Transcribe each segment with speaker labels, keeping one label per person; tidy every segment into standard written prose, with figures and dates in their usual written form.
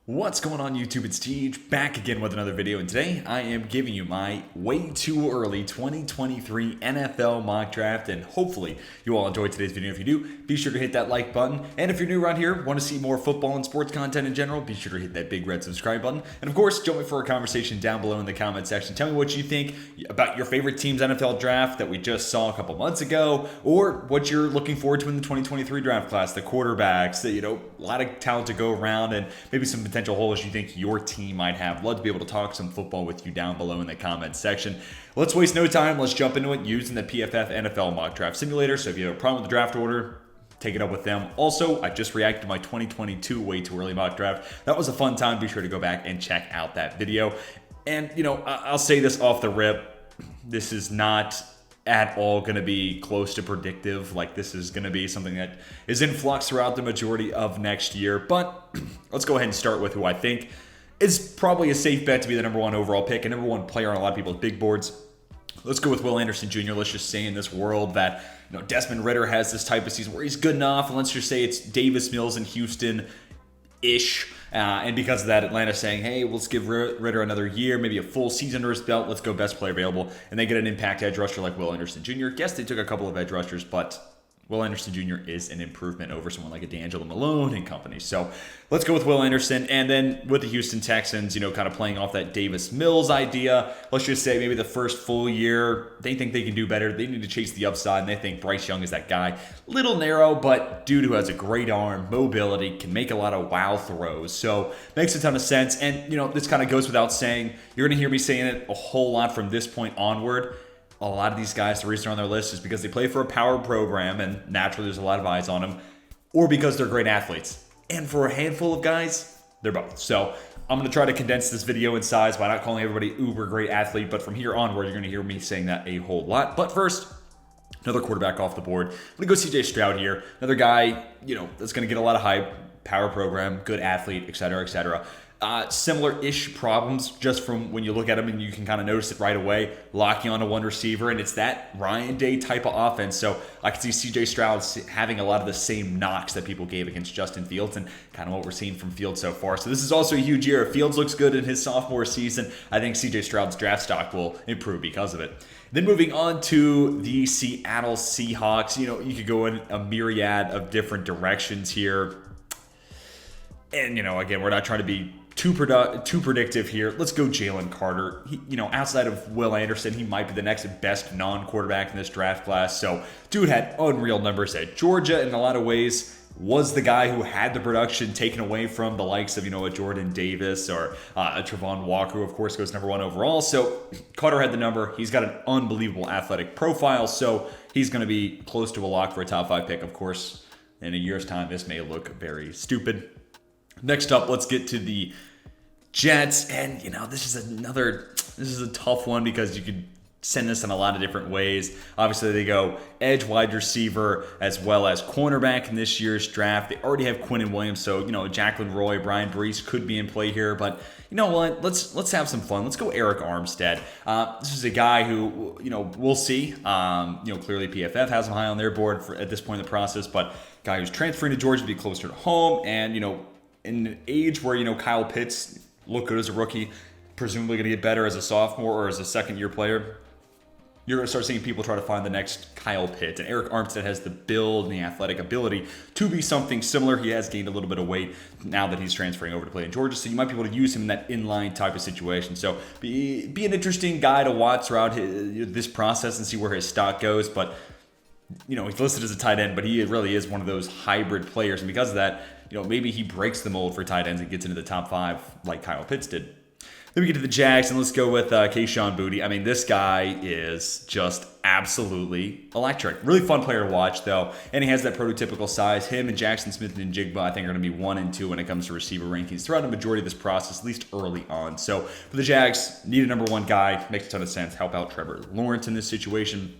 Speaker 1: What's going on YouTube? It's Teej back again with another video, and today I am giving you my way too early 2023 NFL mock draft, and hopefully you all enjoyed today's video. If you do, be sure to hit that like button, and if you're new around here, want to see more football and sports content in general, be sure to hit that big red subscribe button, and of course join me for a conversation down below in the comment section. Tell me what you think about your favorite team's NFL draft that we just saw a couple months ago, or what you're looking forward to in the 2023 draft class, the quarterbacks, a lot of talent to go around, and maybe some potential holes you think your team might have. Love to be able to talk some football with you down below in the comments section. Let's waste no time. Let's jump into it using the PFF NFL Mock Draft Simulator. So if you have a problem with the draft order, take it up with them. Also, I just reacted to my 2022 way too early mock draft. That was a fun time. Be sure to go back and check out that video. And, I'll say this off the rip. This is not at all going to be close to predictive. Like, this is going to be something that is in flux throughout the majority of next year. But let's go ahead and start with who I think is probably a safe bet to be the number one overall pick and number one player on a lot of people's big boards. Let's go with Will Anderson Jr. Let's just say in this world that Desmond Ridder has this type of season where he's good enough, and let's just say it's Davis Mills in Houston-ish. And because of that, Atlanta's saying, hey, let's give Ridder another year, maybe a full season under his belt. Let's go best player available. And they get an impact edge rusher like Will Anderson Jr. Guess they took a couple of edge rushers, but Will Anderson Jr. is an improvement over someone like a D'Angelo Malone and company. So let's go with Will Anderson. And then with the Houston Texans, kind of playing off that Davis Mills idea, let's just say maybe the first full year, they think they can do better. They need to chase the upside, and they think Bryce Young is that guy. Little narrow, but dude who has a great arm, mobility, can make a lot of wow throws. So makes a ton of sense. And, this kind of goes without saying. You're going to hear me saying it a whole lot from this point onward. A lot of these guys, the reason they're on their list is because they play for a power program and naturally there's a lot of eyes on them, or because they're great athletes. And for a handful of guys, they're both. So I'm going to try to condense this video in size by not calling everybody uber great athlete, but from here onward, you're going to hear me saying that a whole lot. But first, another quarterback off the board. I'm going to go CJ Stroud here. Another guy, that's going to get a lot of hype, power program, good athlete, et cetera, et cetera. Similar-ish problems just from when you look at him, and you can kind of notice it right away, locking on to one receiver, and it's that Ryan Day type of offense. So I can see CJ Stroud having a lot of the same knocks that people gave against Justin Fields, and kind of what we're seeing from Fields so far. So this is also a huge year. If Fields looks good in his sophomore season, I think CJ Stroud's draft stock will improve because of it. Then moving on to the Seattle Seahawks, you could go in a myriad of different directions here. And, again, we're not trying to be too predictive here. Let's go Jalen Carter. He, outside of Will Anderson, he might be the next best non-quarterback in this draft class. So, dude had unreal numbers at Georgia in a lot of ways. Was the guy who had the production taken away from the likes of, a Jordan Davis or a Travon Walker, who, of course, goes number one overall. So, Carter had the number. He's got an unbelievable athletic profile. So, he's going to be close to a lock for a top 5 pick. Of course, in a year's time, this may look very stupid. Next up, let's get to the Jets. And, this is a tough one because you could send this in a lot of different ways. Obviously, they go edge, wide receiver, as well as cornerback in this year's draft. They already have Quinnen Williams, so, Jacqueline Roy, Brian Brees could be in play here. But you know what? Let's have some fun. Let's go Eric Armstead. This is a guy who, we'll see. Clearly PFF has him high on their board at this point in the process, but guy who's transferring to Georgia to be closer to home, and, in an age where, Kyle Pitts looked good as a rookie, presumably going to get better as a sophomore or as a second-year player, you're going to start seeing people try to find the next Kyle Pitts. And Eric Armstead has the build and the athletic ability to be something similar. He has gained a little bit of weight now that he's transferring over to play in Georgia, so you might be able to use him in that inline type of situation. So be an interesting guy to watch throughout this process and see where his stock goes. But he's listed as a tight end, but he really is one of those hybrid players. And because of that, maybe he breaks the mold for tight ends and gets into the top 5 like Kyle Pitts did. Then we get to the Jags, and let's go with Kayshon Boutte. I mean, this guy is just absolutely electric. Really fun player to watch, though, and he has that prototypical size. Him and Jackson Smith and Jigba, I think, are going to be 1 and 2 when it comes to receiver rankings throughout the majority of this process, at least early on. So for the Jags, need a number 1 guy. Makes a ton of sense. Help out Trevor Lawrence in this situation.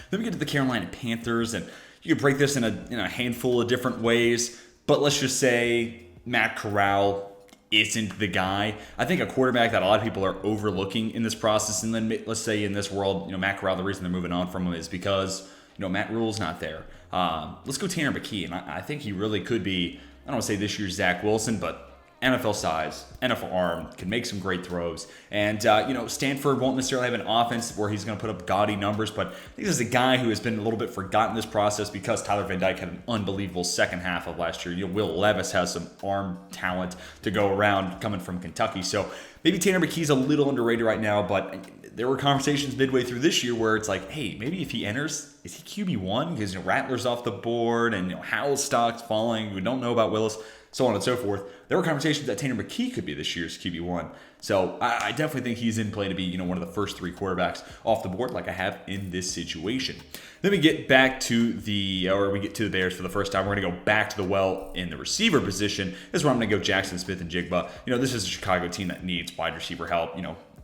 Speaker 1: Then we get to the Carolina Panthers, and you can break this in a handful of different ways, but let's just say Matt Corral isn't the guy. I think a quarterback that a lot of people are overlooking in this process, and then let's say in this world, Matt Corral, the reason they're moving on from him is because, Matt Rule's not there. Let's go Tanner McKee, and I think he really could be, I don't want to say this year's Zach Wilson, but NFL size, NFL arm, can make some great throws. And, Stanford won't necessarily have an offense where he's going to put up gaudy numbers, but I think this is a guy who has been a little bit forgotten in this process because Tyler Van Dyke had an unbelievable second half of last year. Will Levis has some arm talent to go around coming from Kentucky. So maybe Tanner McKee's a little underrated right now, but there were conversations midway through this year where it's like, hey, maybe if he enters, is he QB1? Because Rattler's off the board and Howell's stock's falling. We don't know about Willis, so on and so forth. There were conversations that Tanner McKee could be this year's QB1. So I definitely think he's in play to be one of the first three quarterbacks off the board like I have in this situation. Then we get to the Bears for the first time. We're going to go back to the well in the receiver position. This is where I'm going to go Jackson Smith-Njigba. This is a Chicago team that needs wide receiver help.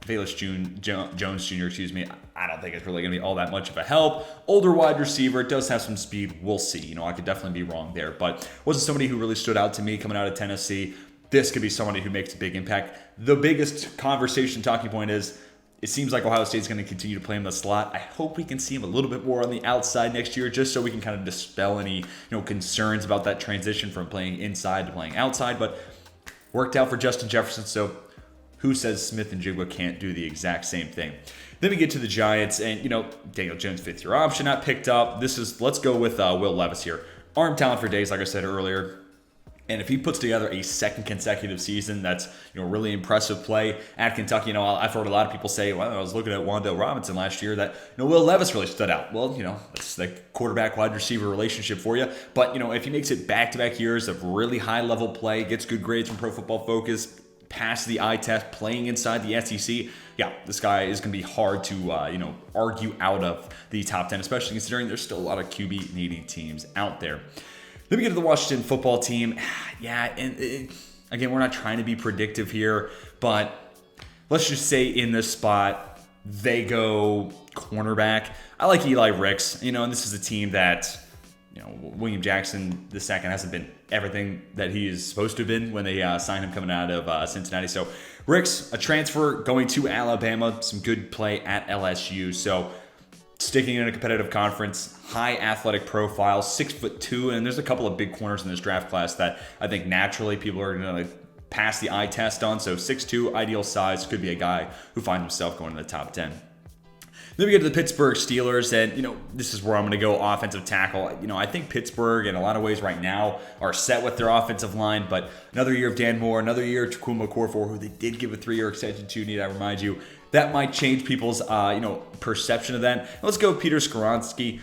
Speaker 1: Velus Jones Jr., I don't think it's really going to be all that much of a help. Older wide receiver, does have some speed. We'll see. I could definitely be wrong there, but wasn't somebody who really stood out to me coming out of Tennessee. This could be somebody who makes a big impact. The biggest conversation talking point is it seems like Ohio State's going to continue to play him in the slot. I hope we can see him a little bit more on the outside next year just so we can kind of dispel any concerns about that transition from playing inside to playing outside, but worked out for Justin Jefferson, so who says Smith-Njigba can't do the exact same thing? Then we get to the Giants, and Daniel Jones, fifth-year option, not picked up. Let's go with Will Levis here. Arm talent for days, like I said earlier. And if he puts together a second consecutive season, that's really impressive play at Kentucky. I've heard a lot of people say, well, I was looking at Wan'Dale Robinson last year that Will Levis really stood out. Well, that's the quarterback wide receiver relationship for you. But if he makes it back-to-back years of really high-level play, gets good grades from Pro Football Focus, pass the eye test, playing inside the SEC, this guy is going to be hard to argue out of the top 10, especially considering there's still a lot of QB needy teams out there. Then we get to the Washington football team. Again, we're not trying to be predictive here, but let's just say in this spot they go cornerback. I like Eli Ricks, and this is a team that William Jackson II hasn't been everything that he is supposed to have been when they signed him coming out of Cincinnati. So Ricks, a transfer going to Alabama, some good play at LSU. So sticking in a competitive conference, high athletic profile, 6'2", and there's a couple of big corners in this draft class that I think naturally people are going to pass the eye test on. So 6'2", ideal size, could be a guy who finds himself going to the top 10. Then we get to the Pittsburgh Steelers, and, this is where I'm going to go offensive tackle. I think Pittsburgh, in a lot of ways right now, are set with their offensive line, but another year of Dan Moore, another year of Chukwuma Okorafor, who they did give a 3-year extension to, need I remind you. That might change people's, perception of that. Let's go Peter Skoronski.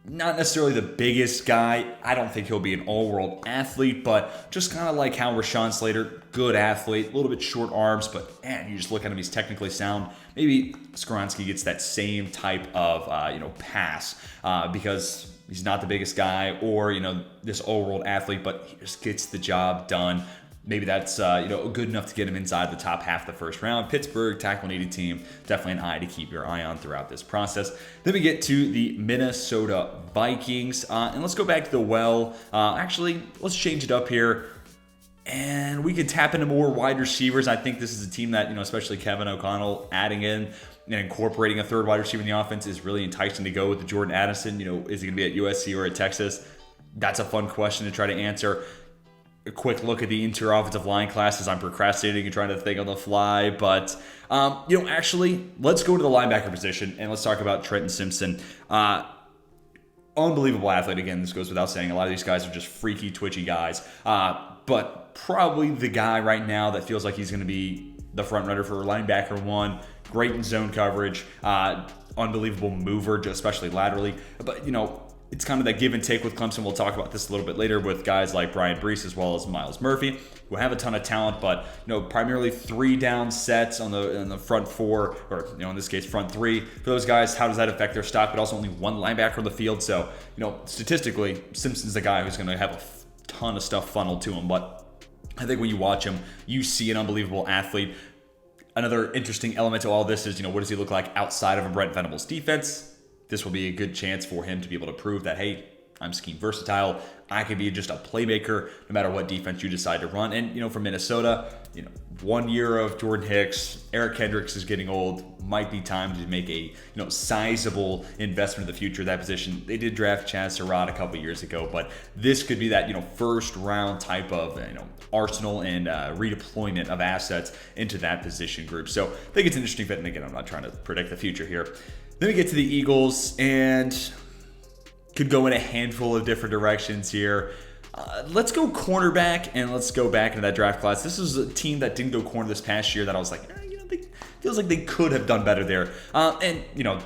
Speaker 1: Not necessarily the biggest guy. I don't think he'll be an all-world athlete, but just kind of like how Rashawn Slater, good athlete, a little bit short arms, but man, you just look at him, he's technically sound. Maybe Skoronski gets that same type of, pass because he's not the biggest guy or, this all-world athlete, but he just gets the job done. Maybe that's good enough to get him inside the top half of the first round. Pittsburgh, tackle needy team, definitely an eye to keep your eye on throughout this process. Then we get to the Minnesota Vikings, and let's go back to the well. Actually, let's change it up here, and we could tap into more wide receivers. I think this is a team that especially Kevin O'Connell adding in and incorporating a third wide receiver in the offense is really enticing to go with the Jordan Addison. Is he going to be at USC or at Texas? That's a fun question to try to answer. A quick look at the interior offensive line classes. I'm procrastinating and trying to think on the fly, but actually, let's go to the linebacker position and let's talk about Trenton Simpson. Unbelievable athlete. Again, this goes without saying. A lot of these guys are just freaky, twitchy guys, but probably the guy right now that feels like he's going to be the front runner for linebacker one. Great in zone coverage, unbelievable mover, especially laterally. But it's kind of that give and take with Clemson. We'll talk about this a little bit later with guys like Brian Brees as well as Myles Murphy, who have a ton of talent, but primarily 3 down sets on the front 4, or in this case front 3 for those guys. How does that affect their stock? But also only 1 linebacker on the field, so statistically, Simpson's the guy who's going to have a ton of stuff funneled to him. But I think when you watch him, you see an unbelievable athlete. Another interesting element to all this is what does he look like outside of a Brent Venables defense? This will be a good chance for him to be able to prove that, hey, I'm scheme versatile. I can be just a playmaker no matter what defense you decide to run. And, for Minnesota, 1 year of Jordan Hicks, Eric Kendricks is getting old. Might be time to make a, sizable investment in the future of that position. They did draft Chaz Surratt a couple years ago, but this could be that, first round type of, arsenal and redeployment of assets into that position group. So I think it's an interesting fit. And again, I'm not trying to predict the future here. Then we get to the Eagles and could go in a handful of different directions here. Let's go cornerback and let's go back into that draft class. This is a team that didn't go corner this past year that I was like, feels like they could have done better there.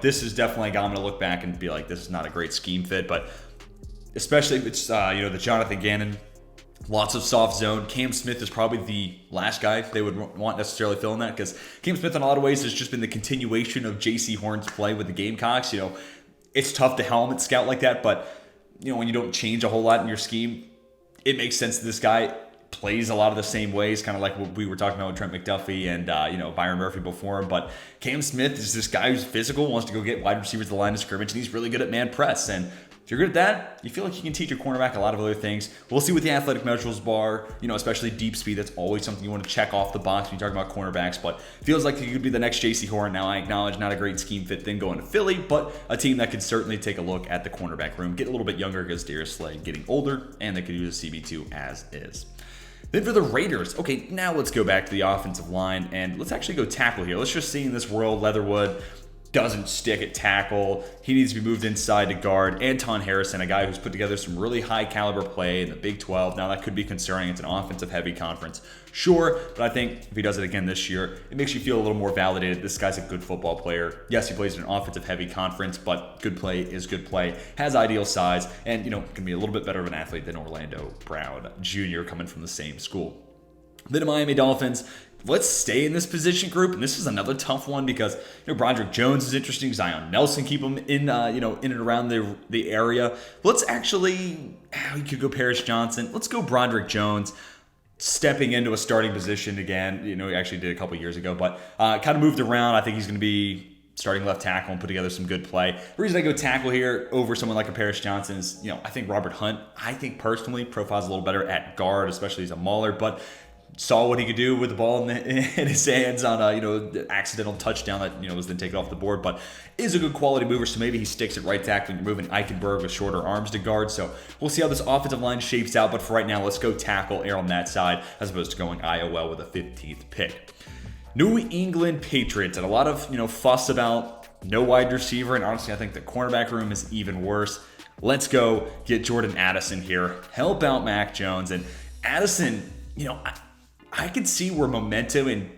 Speaker 1: This is definitely a guy I'm going to look back and be like, this is not a great scheme fit, but especially if it's, the Jonathan Gannon, lots of soft zone. Cam Smith is probably the last guy they would want necessarily filling that, because Cam Smith in a lot of ways has just been the continuation of J.C. Horn's play with the Gamecocks. It's tough to helmet scout like that, but when you don't change a whole lot in your scheme, it makes sense that this guy plays a lot of the same ways, kind of like what we were talking about with Trent McDuffie and Byron Murphy before him. But Cam Smith is this guy who's physical, wants to go get wide receivers to the line of scrimmage, and he's really good at man press. And if you're good at that, you feel like you can teach your cornerback a lot of other things. We'll see what the athletic measurables are, especially deep speed. That's always something you want to check off the box when you talk about cornerbacks, but feels like he could be the next J.C. Horn. Now, I acknowledge not a great scheme fit then going to Philly, but a team that could certainly take a look at the cornerback room, get a little bit younger because Darius Slay getting older, and they could use a CB2 as is. Then for the Raiders, okay, now let's go back to the offensive line, and let's actually go tackle here. Let's just see in this world, Leatherwood doesn't stick at tackle. He needs to be moved inside to guard. Anton Harrison, a guy who's put together some really high caliber play in the Big 12. Now that could be concerning. It's an offensive heavy conference. Sure, but I think if he does it again this year, it makes you feel a little more validated. This guy's a good football player. Yes, he plays in an offensive heavy conference, but good play is good play. Has ideal size and, can be a little bit better of an athlete than Orlando Brown Jr. coming from the same school. Then the Miami Dolphins, let's stay in this position group, and this is another tough one because Broderick Jones is interesting. Zion Nelson, keep him in in and around the area. Let's actually, we could go Paris Johnson. Let's go Broderick Jones, stepping into a starting position again. He actually did a couple years ago, but kind of moved around. I think he's going to be starting left tackle and put together some good play. The reason I go tackle here over someone like a Paris Johnson is, I think Robert Hunt, I think personally profiles a little better at guard, especially as a mauler, but saw what he could do with the ball in his hands on the accidental touchdown that was then taken off the board, but is a good quality mover. So maybe he sticks at right tackle and you're moving Eichenberg with shorter arms to guard. So we'll see how this offensive line shapes out. But for right now, let's go tackle, err on that side as opposed to going IOL with a 15th pick. New England Patriots, and a lot of fuss about no wide receiver, and honestly, I think the cornerback room is even worse. Let's go get Jordan Addison here, help out Mac Jones, and Addison. I could see where momentum and,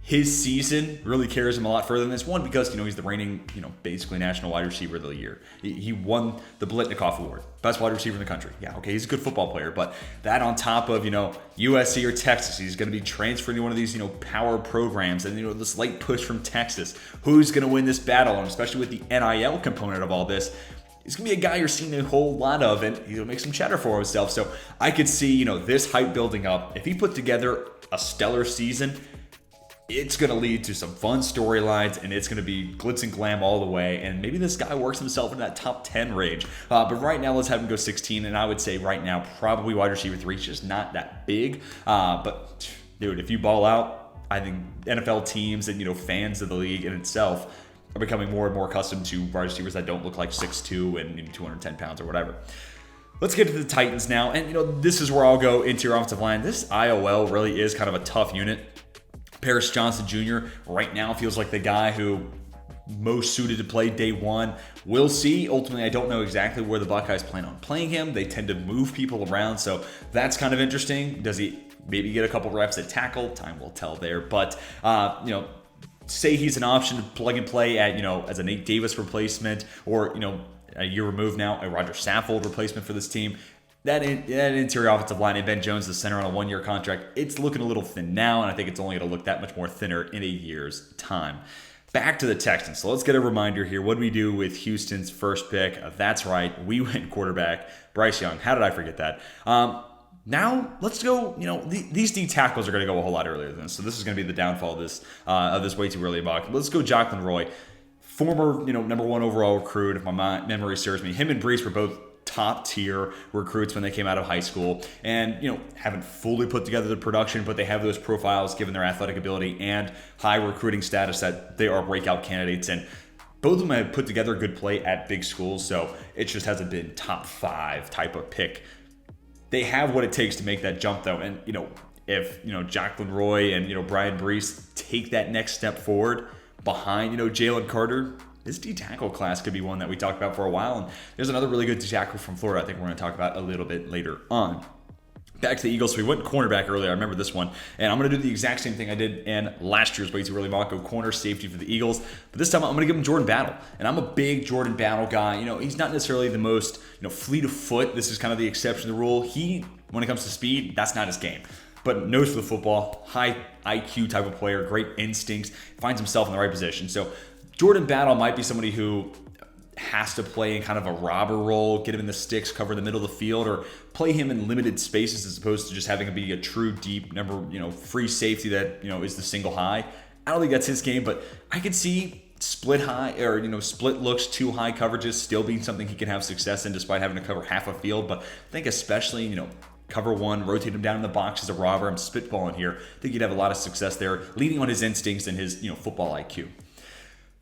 Speaker 1: his season really carries him a lot further than this one because, he's the reigning, basically national wide receiver of the year. He won the Blitnikoff Award, best wide receiver in the country. Yeah, okay, he's a good football player, but that on top of, USC or Texas, he's going to be transferring to one of these, power programs and, this late push from Texas. Who's going to win this battle? And especially with the NIL component of all this, he's going to be a guy you're seeing a whole lot of, and he'll make some cheddar for himself. So I could see, this hype building up. If he put together a stellar season, it's going to lead to some fun storylines, and it's going to be glitz and glam all the way. And maybe this guy works himself in that top 10 range. But right now, let's have him go 16. And I would say right now, probably wide receiver 3 is just not that big. But, dude, if you ball out, I think NFL teams and, fans of the league in itself are becoming more and more accustomed to wide receivers that don't look like 6'2" and 210 pounds or whatever. Let's get to the Titans now. And, this is where I'll go into your offensive line. This IOL really is kind of a tough unit. Paris Johnson Jr. right now feels like the guy who most suited to play day one. We'll see. Ultimately, I don't know exactly where the Buckeyes plan on playing him. They tend to move people around, so that's kind of interesting. Does he maybe get a couple reps at tackle? Time will tell there. But, say he's an option to plug and play at, as a Nate Davis replacement or, a year removed now, a Roger Saffold replacement for this team. That interior offensive line and Ben Jones, the center on a 1-year contract, it's looking a little thin now, and I think it's only going to look that much more thinner in a year's time. Back to the Texans. So let's get a reminder here. What did we do with Houston's first pick? That's right. We went quarterback. Bryce Young. How did I forget that? Now let's go. These D tackles are going to go a whole lot earlier than this. So this is going to be the downfall of this way too early mock. Let's go Jacqueline Roy, former number 1 overall recruit. If my memory serves me, him and Brees were both top tier recruits when they came out of high school, and haven't fully put together the production, but they have those profiles given their athletic ability and high recruiting status that they are breakout candidates. And both of them have put together good play at big schools, so it just hasn't been top 5 type of pick. They have what it takes to make that jump, though. And if Jacqueline Roy and Brian Brees take that next step forward behind Jalen Carter, this D tackle class could be one that we talked about for a while. And there's another really good D tackle from Florida I think we're going to talk about a little bit later on. Back to the Eagles. So we went cornerback earlier. I remember this one. And I'm going to do the exact same thing I did in last year's Way Too Early mock, go corner safety for the Eagles. But this time I'm going to give him Jordan Battle. And I'm a big Jordan Battle guy. He's not necessarily the most fleet of foot. This is kind of the exception to the rule. When it comes to speed, that's not his game. But knows for the football, high IQ type of player, great instincts, finds himself in the right position. So Jordan Battle might be somebody who has to play in kind of a robber role, get him in the sticks, cover the middle of the field, or play him in limited spaces as opposed to just having him be a true deep number, free safety that, is the single high. I don't think that's his game, but I could see split high or, split looks, 2 high coverages still being something he can have success in despite having to cover half a field. But I think especially, cover 1, rotate him down in the box as a robber. I'm spitballing here. I think he'd have a lot of success there, leaning on his instincts and his, football IQ.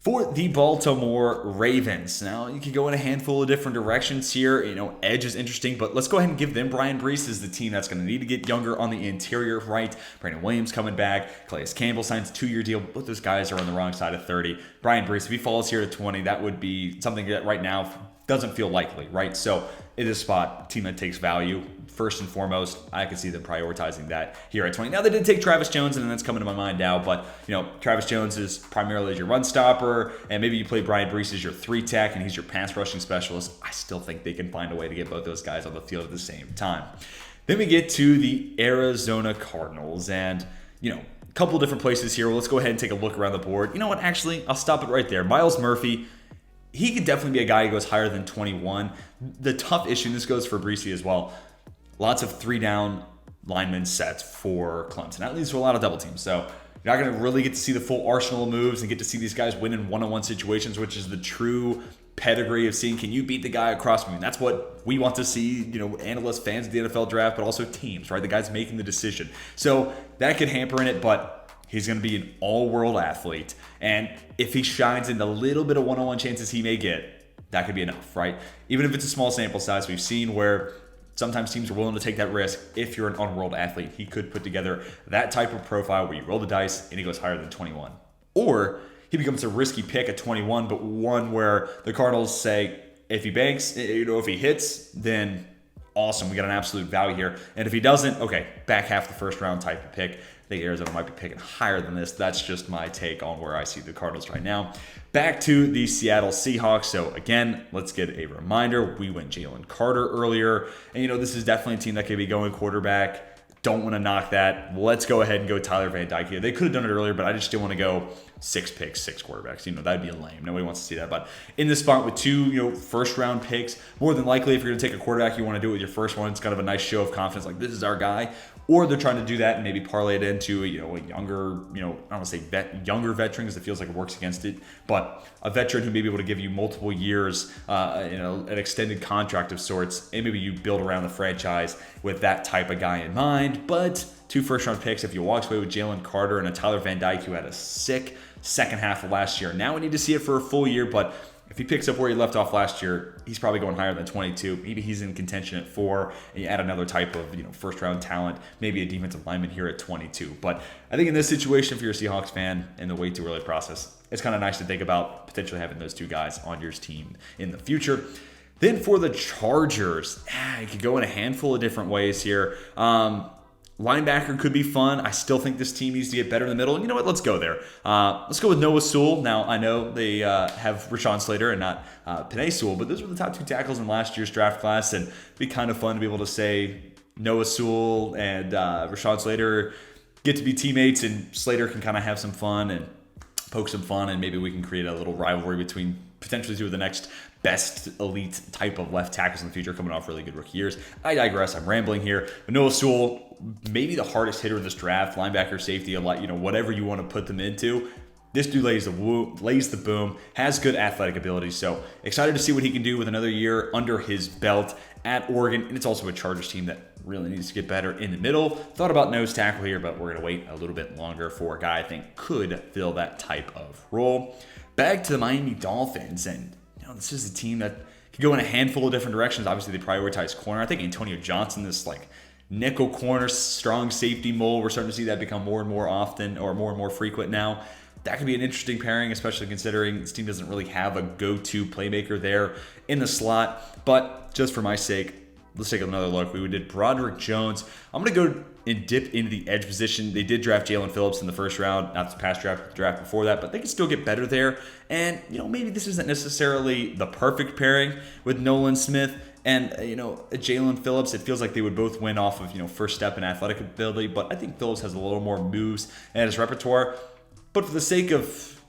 Speaker 1: For the Baltimore Ravens, now you could go in a handful of different directions here. Edge is interesting, but let's go ahead and give them Brian Brees as the team that's going to need to get younger on the interior right. Brandon Williams coming back. Calais Campbell signs a 2-year deal. Both those guys are on the wrong side of 30. Brian Brees, if he falls here to 20, that would be something that right now doesn't feel likely, right? So it is a spot, team that takes value. First and foremost, I can see them prioritizing that here at 20. Now, they did take Travis Jones, and that's coming to my mind now, but, Travis Jones is primarily your run stopper, and maybe you play Brian Brees as your 3-tech, and he's your pass rushing specialist. I still think they can find a way to get both those guys on the field at the same time. Then we get to the Arizona Cardinals, and, a couple different places here. Well, let's go ahead and take a look around the board. You know what? Actually, I'll stop it right there. Myles Murphy, he could definitely be a guy who goes higher than 21. The tough issue, and this goes for Brees as well, lots of 3-down lineman sets for Clemson. That leads to a lot of double teams. So you're not going to really get to see the full arsenal of moves and get to see these guys win in one-on-one situations, which is the true pedigree of seeing, can you beat the guy across from you? And that's what we want to see, analysts, fans of the NFL draft, but also teams, right? The guys making the decision. So that could hamper in it, but he's going to be an all-world athlete. And if he shines in the little bit of one-on-one chances he may get, that could be enough, right? Even if it's a small sample size, we've seen where sometimes teams are willing to take that risk. If you're an on-world athlete, he could put together that type of profile where you roll the dice and he goes higher than 21. Or he becomes a risky pick at 21, but one where the Cardinals say, if he banks, if he hits, then awesome, we got an absolute value here. And if he doesn't, okay, back half the first round type of pick. I think Arizona might be picking higher than this. That's just my take on where I see the Cardinals right now. Back to the Seattle Seahawks. So again, let's get a reminder. We went Jalen Carter earlier. And this is definitely a team that could be going quarterback. Don't want to knock that. Let's go ahead and go Tyler Van Dyke here. They could have done it earlier, but I just didn't want to go 6 picks, 6 quarterbacks. That'd be lame. Nobody wants to see that. But in this spot with 2, first round picks, more than likely, if you're going to take a quarterback, you want to do it with your first one. It's kind of a nice show of confidence, like this is our guy. Or they're trying to do that and maybe parlay it into a younger, I don't want to say younger veteran because it feels like it works against it, but a veteran who may be able to give you multiple years, an extended contract of sorts, and maybe you build around the franchise with that type of guy in mind. But 2 first-round picks, if you walk away with Jalen Carter and a Tyler Van Dyke who had a sick second half of last year. Now we need to see it for a full year, but if he picks up where he left off last year, he's probably going higher than 22. Maybe he's in contention at 4, and you add another type of first-round talent, maybe a defensive lineman here at 22. But I think in this situation, if you're a Seahawks fan in the way too early process, it's kind of nice to think about potentially having those 2 guys on your team in the future. Then for the Chargers, you could go in a handful of different ways here. Linebacker could be fun. I still think this team needs to get better in the middle. And you know what? Let's go there. Let's go with Noah Sewell. Now, I know they have Rashawn Slater and not Penei Sewell, but those were the top 2 tackles in last year's draft class. And it'd be kind of fun to be able to say Noah Sewell and Rashawn Slater get to be teammates, and Slater can kind of have some fun and poke some fun, and maybe we can create a little rivalry between potentially 2 of the next best elite type of left tackles in the future coming off really good rookie years. I digress. I'm rambling here. But Noah Sewell, maybe the hardest hitter in this draft, linebacker, safety, a lot, whatever you want to put them into. This dude lays the boom, has good athletic ability, so excited to see what he can do with another year under his belt at Oregon. And it's also a Chargers team that really needs to get better in the middle. Thought about nose tackle here, but we're going to wait a little bit longer for a guy I think could fill that type of role. Back to the Miami Dolphins, and this is a team that could go in a handful of different directions. Obviously, they prioritize corner. I think Antonio Johnson, this nickel corner, strong safety mold, we're starting to see that become more and more often, or more and more frequent now. That could be an interesting pairing, especially considering this team doesn't really have a go-to playmaker there in the slot. But just for my sake, let's take another look. We did Broderick Jones. I'm going to go and dip into the edge position. They did draft Jalen Phillips in the first round, not the past draft before that, but they can still get better there. And, maybe this isn't necessarily the perfect pairing with Nolan Smith and, Jalen Phillips. It feels like they would both win off of, first step and athletic ability, but I think Phillips has a little more moves at his repertoire. But for the sake of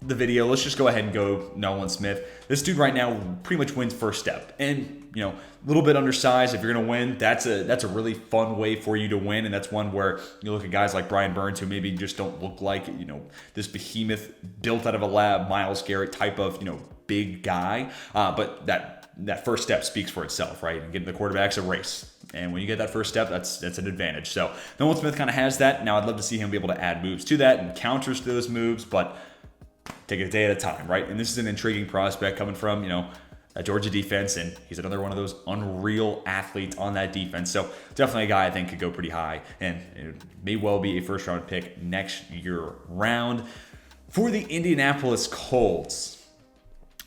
Speaker 1: the video, let's just go ahead and go Nolan Smith. This dude right now pretty much wins first step. And, a little bit undersized. If you're going to win, that's a really fun way for you to win. And that's one where you look at guys like Brian Burns, who maybe just don't look like, this behemoth built out of a lab, Myles Garrett type of, big guy. But that first step speaks for itself, right? And getting the quarterback's a race. And when you get that first step, that's an advantage. So Nolan Smith kind of has that. Now I'd love to see him be able to add moves to that and counters to those moves, but take it a day at a time, right? And this is an intriguing prospect coming from, a Georgia defense, and he's another one of those unreal athletes on that defense. So definitely a guy I think could go pretty high, and it may well be a first-round pick next year round. For the Indianapolis Colts,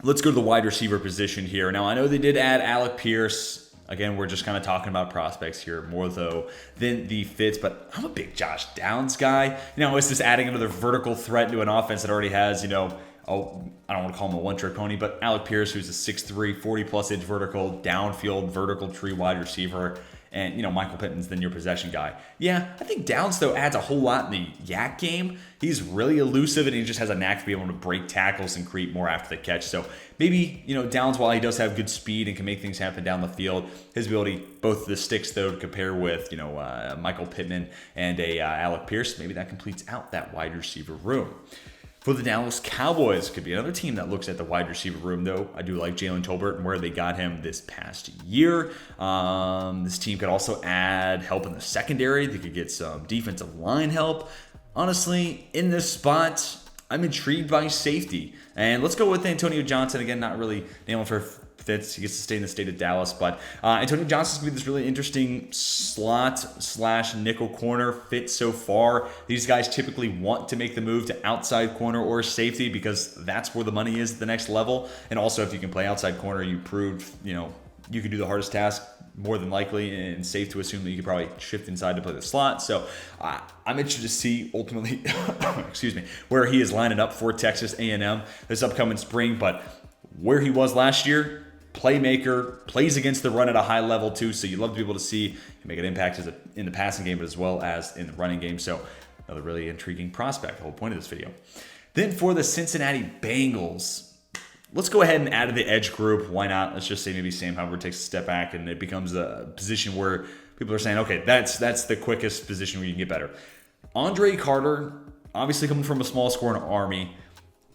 Speaker 1: let's go to the wide receiver position here. Now, I know they did add Alec Pierce. Again, we're just kind of talking about prospects here more, though, than the fits. But I'm a big Josh Downs guy. It's just adding another vertical threat to an offense that already has, I don't want to call him a one-trick pony, but Alec Pierce, who's a 6'3", 40-plus inch vertical, downfield, vertical tree wide receiver. And, Michael Pittman's the near possession guy. Yeah, I think Downs, though, adds a whole lot in the yak game. He's really elusive, and he just has a knack to be able to break tackles and create more after the catch. So maybe, Downs, while he does have good speed and can make things happen down the field, his ability, both the sticks, though, to compare with, Michael Pittman and Alec Pierce, maybe that completes out that wide receiver room. For the Dallas Cowboys, could be another team that looks at the wide receiver room, though. I do like Jalen Tolbert and where they got him this past year. This team could also add help in the secondary. They could get some defensive line help. Honestly, in this spot, I'm intrigued by safety. And let's go with Antonio Johnson. Again, not really nailing for fits. He gets to stay in the state of Dallas. But Antonio Johnson's going to be this really interesting slot/nickel corner fit so far. These guys typically want to make the move to outside corner or safety because that's where the money is at the next level. And also, if you can play outside corner, you proved, you can do the hardest task more than likely, and safe to assume that you could probably shift inside to play the slot. So I'm interested to see ultimately, where he is lining up for Texas A&M this upcoming spring. But where he was last year, playmaker, plays against the run at a high level too, so you'd love to be able to see him make an impact in the passing game, but as well as in the running game. So another really intriguing prospect, the whole point of this video. Then for the Cincinnati Bengals, let's go ahead and add to the edge group. Why not? Let's just say maybe Sam Hubbard takes a step back and it becomes a position where people are saying, okay, that's the quickest position where you can get better. Andre Carter, obviously coming from a small school in Army,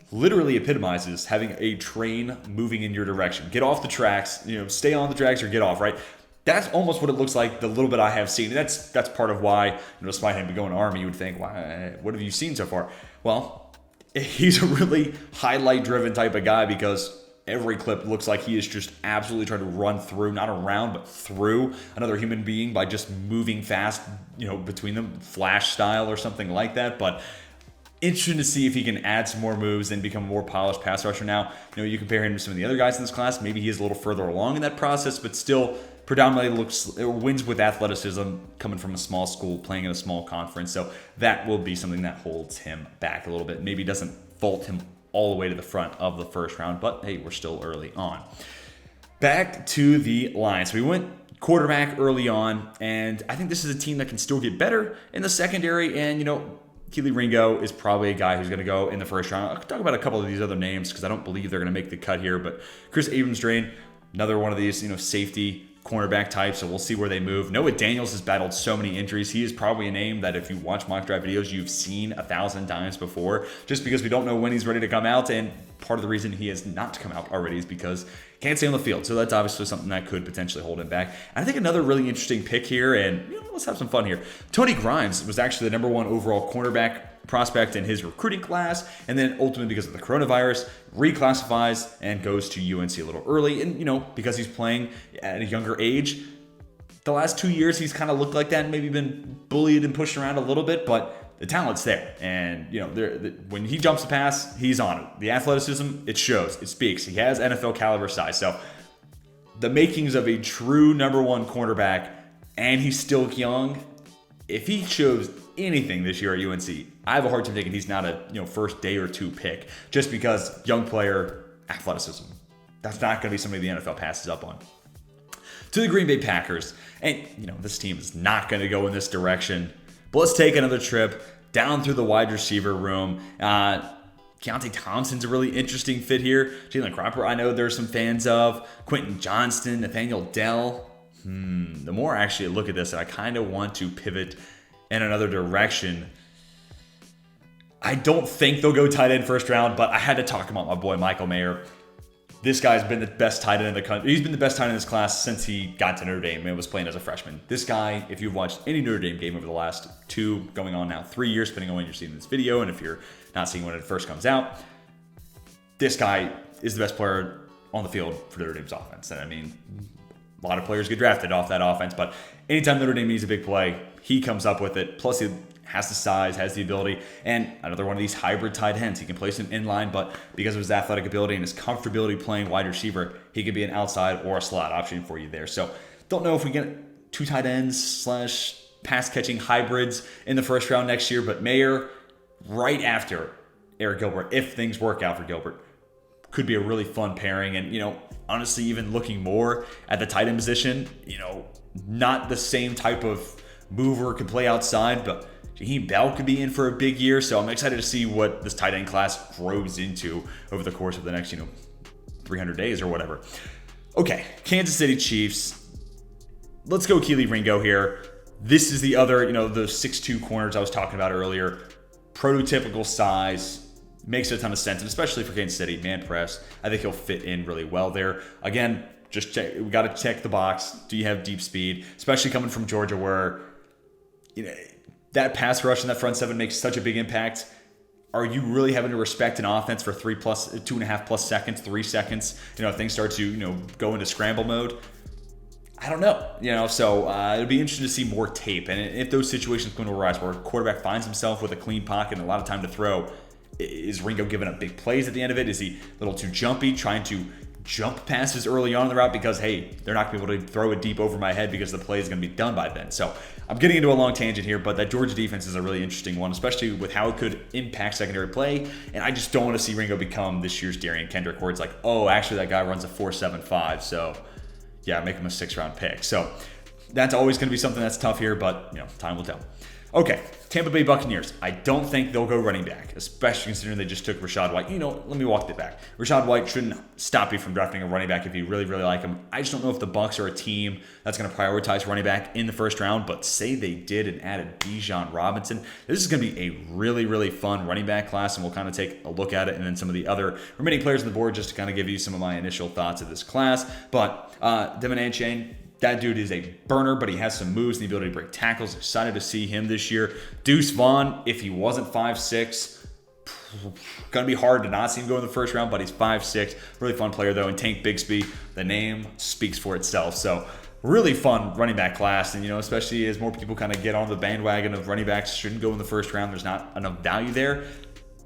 Speaker 1: literally epitomizes having a train moving in your direction. Get off the tracks, stay on the tracks or get off, right? That's almost what it looks like the little bit I have seen. And that's part of why, despite him going to Army, you would think, what have you seen so far? Well, he's a really highlight-driven type of guy because every clip looks like he is just absolutely trying to run through, not around, but through another human being by just moving fast, between them, flash style or something like that. But interesting to see if he can add some more moves and become a more polished pass rusher now. You compare him to some of the other guys in this class, maybe he is a little further along in that process, but still predominantly wins with athleticism coming from a small school, playing in a small conference. So that will be something that holds him back a little bit. Maybe doesn't vault him all the way to the front of the first round, but hey, we're still early on. Back to the Lions. We went quarterback early on, and I think this is a team that can still get better in the secondary. And, Kelee Ringo is probably a guy who's going to go in the first round. I'll talk about a couple of these other names because I don't believe they're going to make the cut here. But Chris Abrams-Drain, another one of these, safety cornerback type, so we'll see where they move. Noah Daniels has battled so many injuries. He is probably a name that if you watch mock draft videos, you've seen 1,000 times before, just because we don't know when he's ready to come out, and part of the reason he has not come out already is because he can't stay on the field. So that's obviously something that could potentially hold him back. And I think another really interesting pick here, and let's have some fun here. Tony Grimes was actually the #1 overall cornerback prospect in his recruiting class, and then ultimately because of the coronavirus reclassifies and goes to UNC a little early. And because he's playing at a younger age, the last 2 years he's kind of looked like that and maybe been bullied and pushed around a little bit, but the talent's there. And when he jumps the pass, he's on it. The athleticism, it shows, it speaks. He has NFL caliber size. So the makings of a true #1 cornerback, and he's still young. If he shows anything this year at UNC, I have a hard time thinking he's not a first day or two pick, just because young player, athleticism. That's not going to be somebody the NFL passes up on. To the Green Bay Packers, and this team is not going to go in this direction, but let's take another trip down through the wide receiver room. Keontae Thompson's a really interesting fit here. Jalen Cropper, I know there's some fans of. Quentin Johnston, Nathaniel Dell. The more I actually look at this, I kind of want to pivot in another direction. I don't think they'll go tight end first round, but I had to talk about my boy Michael Mayer. This guy's been the best tight end in the country. He's been the best tight end in this class since he got to Notre Dame and was playing as a freshman. This guy, if you've watched any Notre Dame game over the last 2, going on now 3 years, depending on when you're seeing this video, and if you're not seeing when it first comes out, this guy is the best player on the field for Notre Dame's offense. And I mean, a lot of players get drafted off that offense, but anytime Notre Dame needs a big play, he comes up with it. Plus, he has the size, has the ability, and another one of these hybrid tight ends. He can place him in line, but because of his athletic ability and his comfortability playing wide receiver, he could be an outside or a slot option for you there. So don't know if we get 2 tight ends / pass catching hybrids in the first round next year, but Mayer right after Eric Gilbert, if things work out for Gilbert, could be a really fun pairing. And honestly, even looking more at the tight end position, not the same type of mover, could play outside, but Jaheim Bell could be in for a big year. So I'm excited to see what this tight end class grows into over the course of the next 300 days or whatever. Okay, Kansas City Chiefs. Let's go Kelee Ringo here. This is the other, those 6'2" corners I was talking about earlier. Prototypical size. Makes a ton of sense, and especially for Kansas City, man press. I think he'll fit in really well there. Again, just check. We got to check the box. Do you have deep speed? Especially coming from Georgia, where that pass rush and that front seven makes such a big impact. Are you really having to respect an offense for 2.5+ seconds, 3 seconds? If things start to go into scramble mode. I don't know. So it'll be interesting to see more tape, and if those situations come to arise where a quarterback finds himself with a clean pocket and a lot of time to throw. Is Ringo giving up big plays at the end of it? Is he a little too jumpy, trying to jump passes early on in the route because, hey, they're not going to be able to throw it deep over my head because the play is going to be done by then? So I'm getting into a long tangent here, but that Georgia defense is a really interesting one, especially with how it could impact secondary play. And I just don't want to see Ringo become this year's Darian Kendrick, where it's like, oh, actually that guy runs a 4.75, so yeah, make him a 6th-round pick. So that's always going to be something that's tough here, but time will tell. Okay, Tampa Bay Buccaneers. I don't think they'll go running back, especially considering they just took Rachaad White. Let me walk that back. Rachaad White shouldn't stop you from drafting a running back if you really, really like him. I just don't know if the Bucs are a team that's going to prioritize running back in the first round, but say they did and added Bijan Robinson. This is going to be a really, really fun running back class, and we'll kind of take a look at it and then some of the other remaining players on the board just to kind of give you some of my initial thoughts of this class. But Devin Achane, that dude is a burner, but he has some moves and the ability to break tackles. Excited to see him this year. Deuce Vaughn, if he wasn't 5'6", gonna be hard to not see him go in the first round, but he's 5'6". Really fun player though. And Tank Bigsby, the name speaks for itself. So really fun running back class, and especially as more people kind of get on the bandwagon of running backs shouldn't go in the first round. There's not enough value there.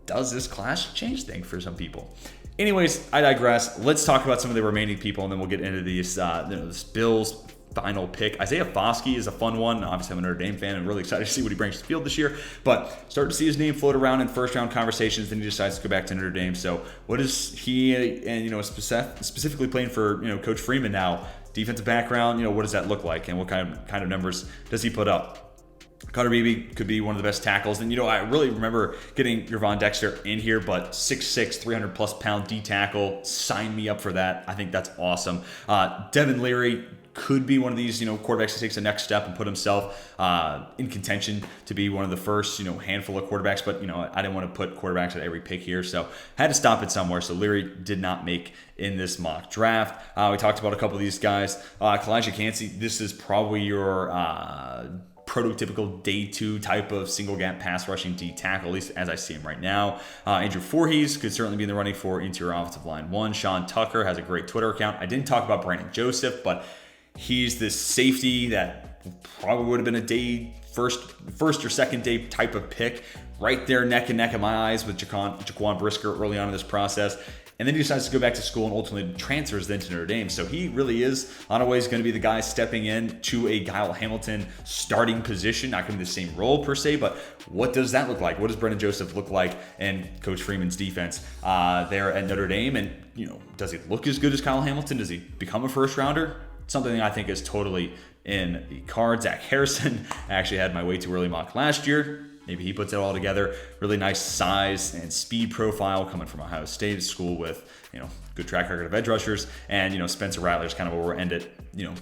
Speaker 1: Does this class change things for some people? Anyways, I digress. Let's talk about some of the remaining people, and then we'll get into these this Bills final pick. Isaiah Foskey is a fun one. Obviously, I'm a Notre Dame fan and really excited to see what he brings to the field this year. But starting to see his name float around in first-round conversations. Then he decides to go back to Notre Dame. So what is he and specifically playing for Coach Freeman now? Defensive background. What does that look like, and what kind of numbers does he put up? Carter Beebe could be one of the best tackles. And, I really remember getting Gervon Dexter in here, but 6'6", 300-plus pound D tackle. Sign me up for that. I think that's awesome. Devin Leary, could be one of these, quarterbacks that takes the next step and put himself in contention to be one of the first, handful of quarterbacks. But, I didn't want to put quarterbacks at every pick here, so I had to stop it somewhere. So Leary did not make in this mock draft. We talked about a couple of these guys. Kalijah Cansey, this is probably your prototypical day 2 type of single gap pass rushing D tackle, at least as I see him right now. Andrew Voorhees could certainly be in the running for interior offensive line 1. Sean Tucker has a great Twitter account. I didn't talk about Brandon Joseph, but he's this safety that probably would have been a day first or second day type of pick, right there neck and neck in my eyes with Jaquan Brisker early on in this process. And then he decides to go back to school and ultimately transfers then to Notre Dame. So he really is, on a way, going to be the guy stepping in to a Kyle Hamilton starting position. Not going to be the same role per se, but what does that look like? What does Brendan Joseph look like in Coach Freeman's defense there at Notre Dame? And, does he look as good as Kyle Hamilton? Does he become a first rounder? Something I think is totally in the cards. Zach Harrison, I actually had my way too early mock last year. Maybe he puts it all together. Really nice size and speed profile coming from Ohio State school with, good track record of edge rushers. And, Spencer Rattler's kind of where we're ended.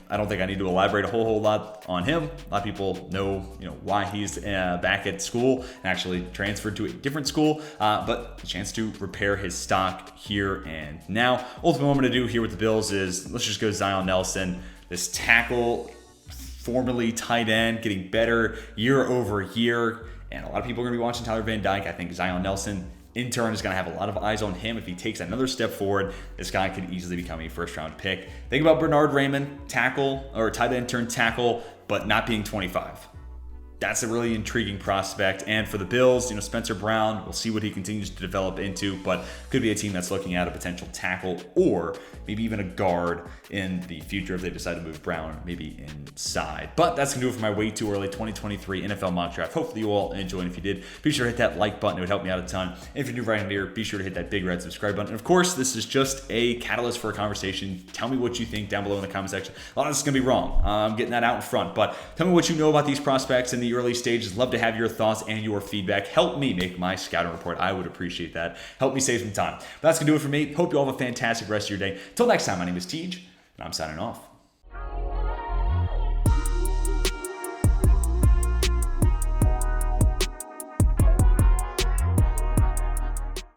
Speaker 1: I don't think I need to elaborate a whole lot on him. A lot of people know, why he's back at school and actually transferred to a different school. But a chance to repair his stock here and now. Ultimately, what I'm going to do here with the Bills is let's just go Zion Nelson. This tackle, formerly tight end, getting better year over year. And a lot of people are going to be watching Tyler Van Dyke. I think Zion Nelson, in turn, is going to have a lot of eyes on him. If he takes another step forward, this guy could easily become a first-round pick. Think about Bernard Raymond, tackle, or tight end turned tackle, but not being 25. That's a really intriguing prospect. And for the Bills, Spencer Brown, we'll see what he continues to develop into, but could be a team that's looking at a potential tackle or maybe even a guard in the future if they decide to move Brown maybe inside. But that's going to do it for my way too early 2023 NFL mock draft. Hopefully you all enjoyed. If you did, be sure to hit that like button. It would help me out a ton. And if you're new right here, be sure to hit that big red subscribe button. And of course, this is just a catalyst for a conversation. Tell me what you think down below in the comment section. A lot of this is going to be wrong. I'm getting that out in front, but tell me what you know about these prospects in the early stages. Love to have your thoughts and your feedback. Help me make my scouting report. I would appreciate that. Help me save some time. But that's going to do it for me. Hope you all have a fantastic rest of your day. Till next time, my name is Tej, and I'm signing off.